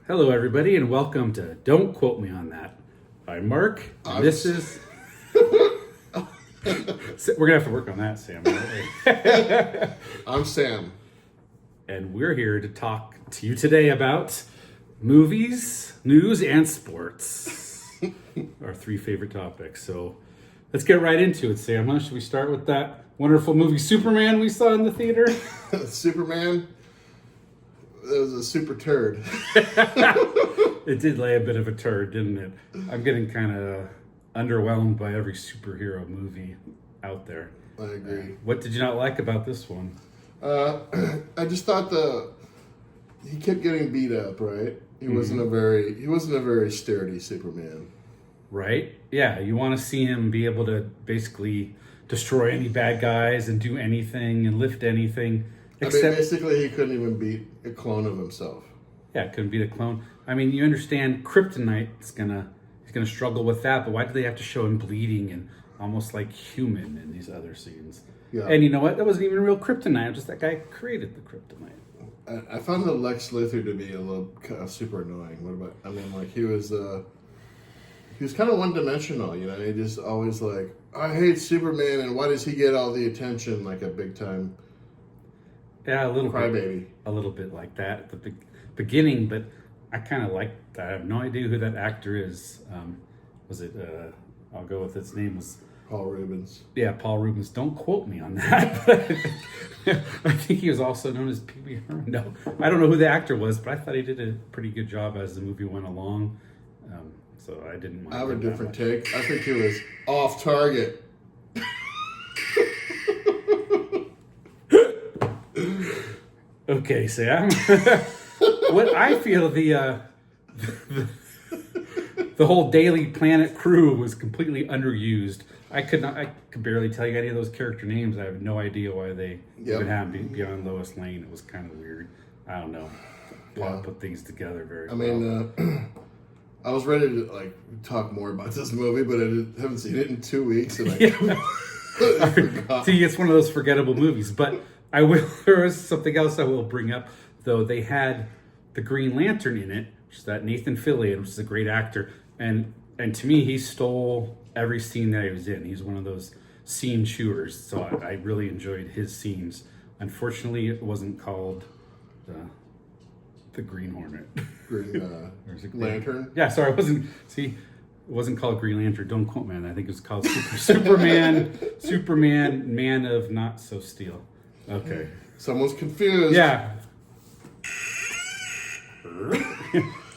Hello, everybody, and welcome to Don't Quote Me on That. I'm Mark, and this is... We're going to have to work on that, Sam. I'm Sam. And we're here to talk to you today about movies, news, and sports. Our three favorite topics. So let's get right into it, Sam. Huh? Should we start with that wonderful movie Superman we saw in the theater? Superman? It was a super turd. It did lay a bit of a turd, didn't it? I'm getting kind of underwhelmed by every superhero movie out there. I agree. What did you not like about this one? I just thought he kept getting beat up, right? He wasn't a very sturdy Superman. Right? Yeah, you want to see him be able to basically destroy any bad guys and do anything and lift anything. Except, basically, he couldn't even beat a clone of himself. Yeah, couldn't beat a clone. I mean, you understand Kryptonite's he's gonna struggle with that, but why do they have to show him bleeding and almost like human in these other scenes? Yeah. And you know what? That wasn't even real kryptonite. Just that guy created the kryptonite. I found the Lex Luthor to be a little super annoying. He was kind of one-dimensional, you know? He just always like, I hate Superman, and why does he get all the attention like a big-time... Yeah, a little crybaby. A little bit like that at the beginning, but I kind of like that. I have no idea who that actor is. Was it? I'll go with its name was Paul Rubens. Yeah, Paul Rubens. Don't quote me on that. I think he was also known as Pee Wee Herman. No, I don't know who the actor was, but I thought he did a pretty good job as the movie went along. So I didn't mind. I have a different take. I think he was off target. Okay, Sam. What I feel the whole Daily Planet crew was completely underused. I could barely tell you any of those character names. I have no idea why they even have beyond Lois Lane. It was kind of weird. I don't know. Put things together very well. I mean, I was ready to talk more about this movie, but I haven't seen it in 2 weeks, and I forgot. See, it's one of those forgettable movies, but there is something else I will bring up, though. They had the Green Lantern in it, which is that Nathan Fillion, which is a great actor, and to me, he stole every scene that he was in. He's one of those scene chewers, so I really enjoyed his scenes. Unfortunately, it wasn't called the Green Hornet. Green Lantern? Yeah, sorry, it wasn't called Green Lantern. Don't quote me on that. I think it was called Superman, Man of Not So Steel. Okay. Someone's confused. Yeah.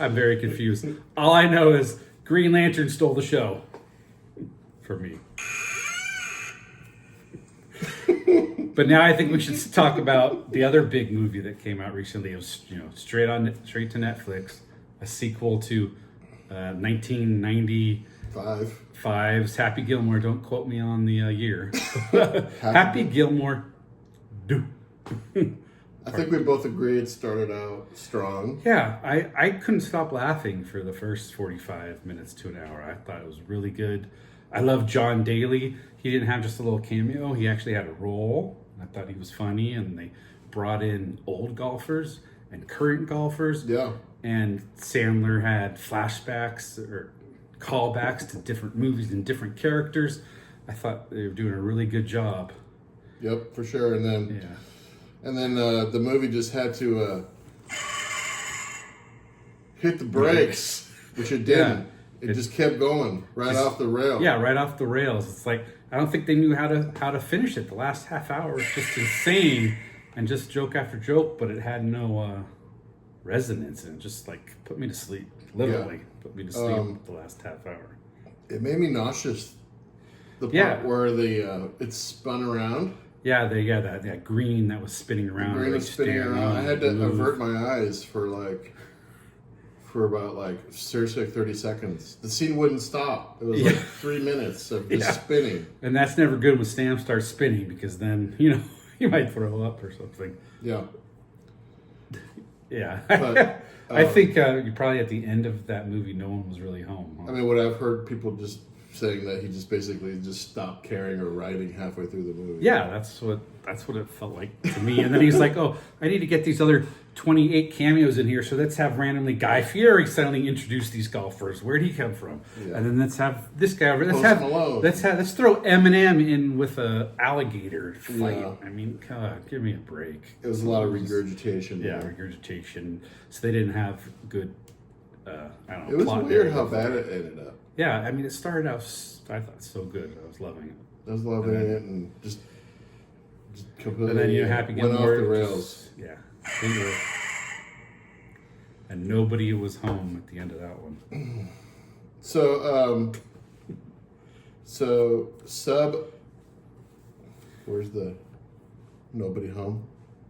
I'm very confused. All I know is Green Lantern stole the show. For me. But now I think we should talk about the other big movie that came out recently. It was, straight to Netflix. A sequel to 1995's Happy Gilmore. Don't quote me on the year. Happy Gilmore. I think we both agree it started out strong. Yeah, I couldn't stop laughing for the first 45 minutes to an hour. I thought it was really good. I love John Daly. He didn't have just a little cameo. He actually had a role. I thought he was funny, and they brought in old golfers and current golfers. Yeah. And Sandler had flashbacks or callbacks to different movies and different characters. I thought they were doing a really good job. Yep, for sure. And then the movie just had to hit the brakes, which it didn't. Yeah. It just kept going off the rail. Yeah, right off the rails. It's like I don't think they knew how to finish it. The last half hour was just insane and just joke after joke, but it had no resonance, and it just put me to sleep. Literally put me to sleep the last half hour. It made me nauseous. The part where it spun around. Yeah, that green that was spinning around. The green was spinning around. I had to avert my eyes for about seriously 30 seconds. The scene wouldn't stop. It was 3 minutes of just spinning. And that's never good when Sam starts spinning, because then, you might throw up or something. Yeah. Yeah. But, I think you probably at the end of that movie, no one was really home. Huh? I mean, what I've heard people just saying that he just basically just stopped caring or writing halfway through the movie. Yeah, that's what it felt like to me. And then he's like, "Oh, I need to get these other 28 cameos in here, so let's have randomly Guy Fieri suddenly introduce these golfers. Where'd he come from? Yeah. And then let's have this guy over. Malone. Let's throw Eminem in with a alligator fight. Yeah. I mean, God, give me a break. It was a lot of regurgitation. Yeah, there. regurgitation. So they didn't have good. I don't know. It was plot weird how narrative. bad it ended up. Yeah, I mean, it started out. I thought so good. I was loving it. I was loving it and just completely. And then Happy went off Gilmore the rails. Yeah. And nobody was home at the end of that one. So, sub. Where's the nobody home?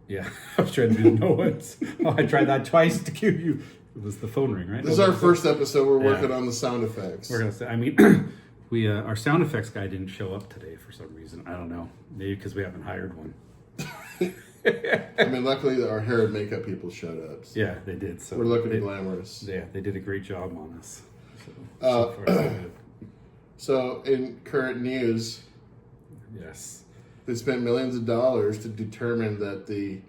Yeah, I was trying to do no ones. Oh, I tried that twice to give you. It was the phone ring, right? This is our first episode. We're working on the sound effects. We're gonna say. I mean, we our sound effects guy didn't show up today for some reason. I don't know. Maybe because we haven't hired one. I mean, luckily our hair and makeup people showed up. So Yeah, they did. So we're looking glamorous. Yeah, they did a great job on us. So far, so good. So, in current news, Yes. they spent millions of dollars to determine that the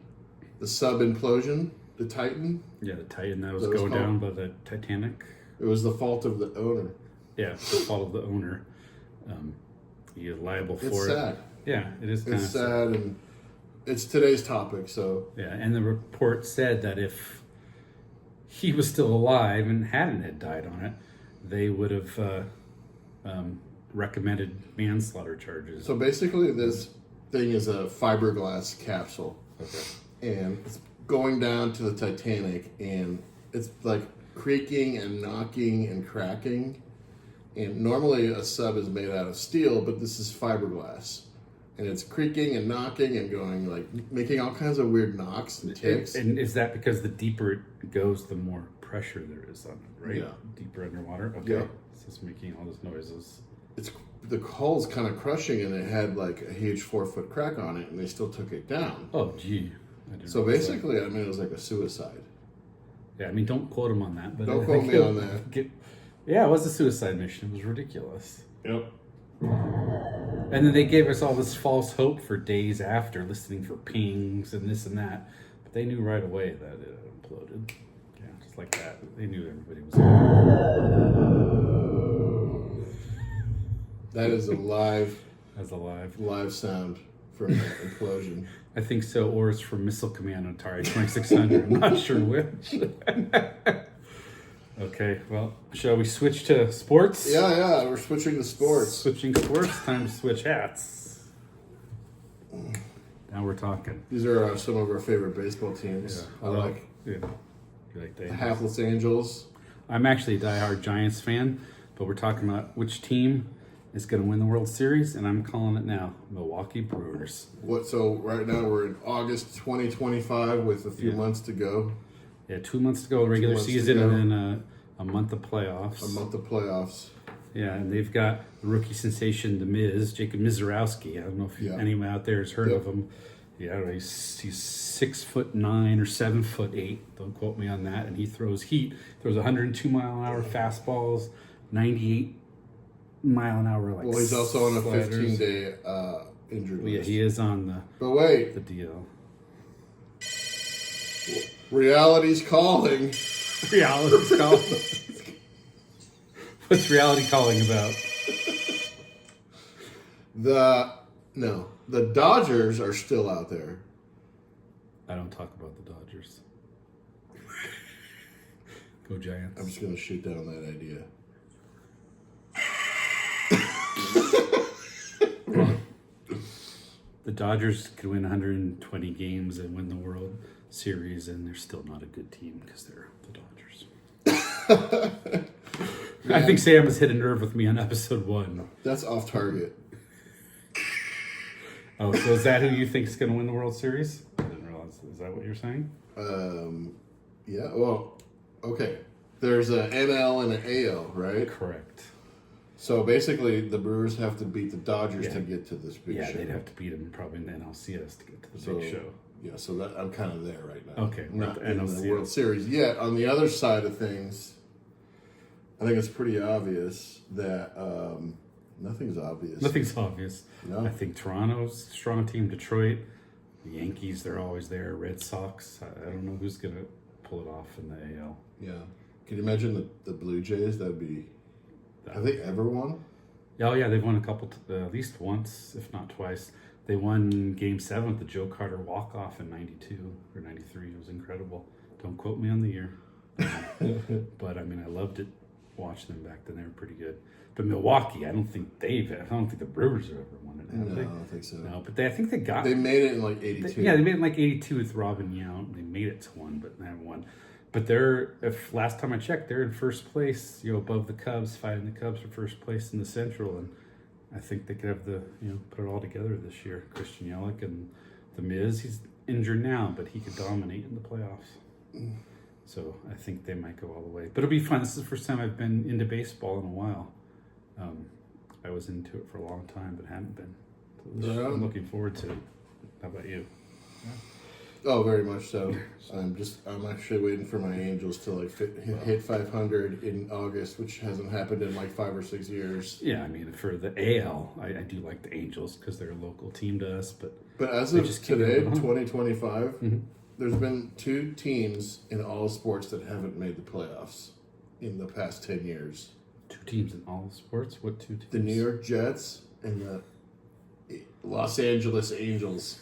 sub implosion, the Titan, Yeah, the Titan that was That was going called- down by the Titanic. it was the fault of the owner. Yeah, it's the fault of the owner. He is liable for It's it. sad. Yeah, it is kind of It's sad, and it's today's topic. So Yeah, and the report said that if he was still alive and hadn't had died on it, they would have recommended manslaughter charges. So basically, this thing is a fiberglass capsule, Okay. and it's going down to the Titanic, and it's like creaking and knocking and cracking. And normally a sub is made out of steel, but this is fiberglass, and it's creaking and knocking and going like making all kinds of weird knocks and ticks. And is that because the deeper it goes, the more pressure there is on it, right? Yeah. Deeper underwater? Okay. Yeah. So it's making all those noises. It's the hull's kind of crushing, and it had like a huge 4-foot crack on it, and they still took it down. Oh, gee. I didn't So realize that. basically, I mean, it was like a suicide. Yeah, I mean, don't quote him on that. But Don't I quote think me he'll on that. Yeah, it was a suicide mission. It was ridiculous. Yep. And then they gave us all this false hope for days after, listening for pings and this and that. But they knew right away that it imploded. Yeah, just like that. They knew everybody was That is a live alive. sound from the implosion. I think so, or it's from Missile Command Atari 2600. I'm not sure which. Okay, well, shall we switch to sports? Yeah, we're switching to sports. Switching sports, time to switch hats. Now we're talking. These are some of our favorite baseball teams. I like Yeah. You like the that? Hapless Angels. I'm actually a diehard Giants fan, but we're talking about which team is going to win the World Series, and I'm calling it now, Milwaukee Brewers. So right now we're in August 2025 with a few months to go. Yeah, 2 months to go, regular months to season, go. and then a month of playoffs. A month of playoffs. Yeah, and they've got the rookie sensation, The Miz, Jacob Mizorowski. I don't know if anyone out there has heard of him. Yeah, I don't know, he's 6'9" or 7'8". Don't quote me on that. And he throws heat. Throws 102 mile an hour fastballs, 98 mile an hour like. Well, he's also on a sliders. 15-day injury Well, yeah, list. he is on But wait, the deal. reality's calling. Reality's calling. What's reality calling about? The Dodgers are still out there. I don't talk about the Dodgers. Go Giants. I'm just going to shoot down that idea. The Dodgers could win 120 games and win the World Series, and they're still not a good team because they're the Dodgers. I think Sam has hit a nerve with me on episode 1. That's off target. Oh, so is that who you think is going to win the World Series? I didn't realize. Is that what you're saying? Yeah, well, okay. There's an NL and an AL, right? Correct. So basically, the Brewers have to beat the Dodgers to get to this big show. Yeah, they'd have to beat them probably in the NLCS to get to the So, big show. Yeah, so that I'm kind of there right now. Okay, Not the in the NLCS. World Series yet. On the other side of things, I think it's pretty obvious that Nothing's obvious. Nothing's obvious. No. I think Toronto's a strong team. Detroit, the Yankees, they're always there. Red Sox, I don't know who's going to pull it off in the AL. Yeah. Can you imagine the Blue Jays? That'd be. Have they ever won? Oh, yeah, they've won a couple, at least once, if not twice. They won Game 7 with the Joe Carter walk-off in 92 or 93. It was incredible. Don't quote me on the year. But, I mean, I loved it watching them back then. They were pretty good. But Milwaukee, I don't think the Brewers have ever won it, have No, they? I don't think so. No, but I think they got They made it in like 82. Yeah, they made it in like 82 with Robin Yount. They made it to one, but they haven't won. But if last time I checked, they're in first place, above the Cubs, fighting the Cubs for first place in the Central. And I think they could have put it all together this year. Christian Yelich and the Miz, he's injured now, but he could dominate in the playoffs. So I think they might go all the way. But it'll be fun. This is the first time I've been into baseball in a while. I was into it for a long time, but hadn't been. So I'm looking forward to it. How about you? Oh, very much so. I'm actually waiting for my Angels to hit 500 in August, which hasn't happened in like 5 or 6 years. Yeah, I mean, for the AL, I do like the Angels because they're a local team to us. But as of today, 2025, mm-hmm. there's been 2 teams in all sports that haven't made the playoffs in the past 10 years. 2 teams in all sports? What 2 teams? The New York Jets and the Los Angeles Angels.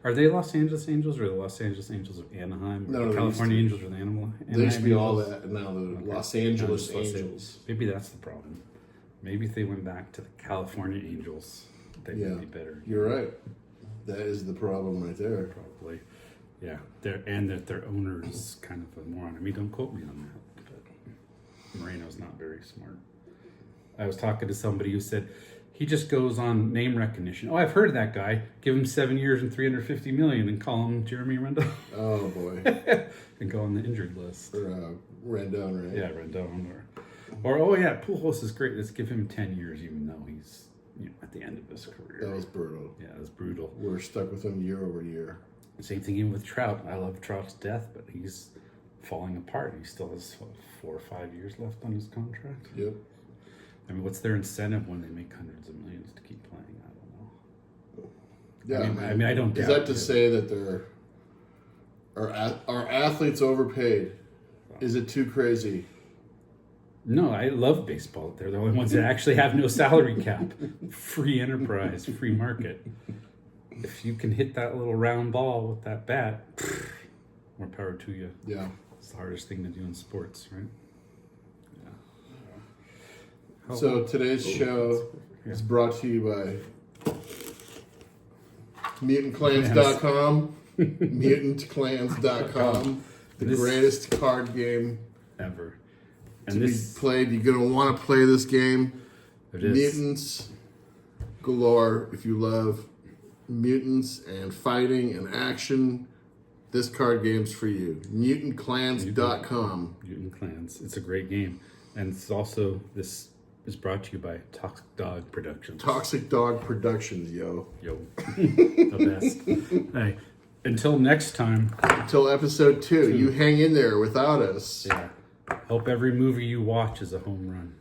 Are they Los Angeles Angels or the Los Angeles Angels of Anaheim? Or No, the California Angels or the Anaheim? They used to be all Angels? that, and now the Okay. Los Angeles Now just Los Angels. Maybe that's the problem. Maybe if they went back to the California Angels, they would be better. You're right. That is the problem right there. Probably. Yeah. That their owner is kind of a moron. I mean, don't quote me on that. But Moreno's not very smart. I was talking to somebody who said he just goes on name recognition. Oh, I've heard of that guy. Give him 7 years and $350 million and call him Jeremy Rendon. Oh boy. And go on the injured list. Or Rendon, right? Yeah, Rendon. Or oh yeah, Pujols is great. Let's give him 10 years, even though he's at the end of his career. That was brutal. Yeah, it was brutal. We're stuck with him year over year. Same thing even with Trout. I love Trout's death, but he's falling apart. He still has 4 or 5 years left on his contract. Yep. I mean, what's their incentive when they make hundreds of millions to keep playing? I don't know. Yeah, I mean, I don't. Is that to say that are athletes overpaid? Is it too crazy? No, I love baseball. They're the only ones that actually have no salary cap, free enterprise, free market. If you can hit that little round ball with that bat, more power to you. Yeah. It's the hardest thing to do in sports, right? Yeah. So today's show is brought to you by MutantClans.com. MutantClans.com. The greatest card game ever. And to be played. You're going to want to play this game. It is. Mutants galore. If you love mutants and fighting and action, this card game's for you. MutantClans.com. Mutant Clans. It's a great game. And it's also, this is brought to you by Toxic Dog Productions. Toxic Dog Productions, yo. The best. Hey, until next time. Until episode 2. You hang in there without us. Yeah. Hope every movie you watch is a home run.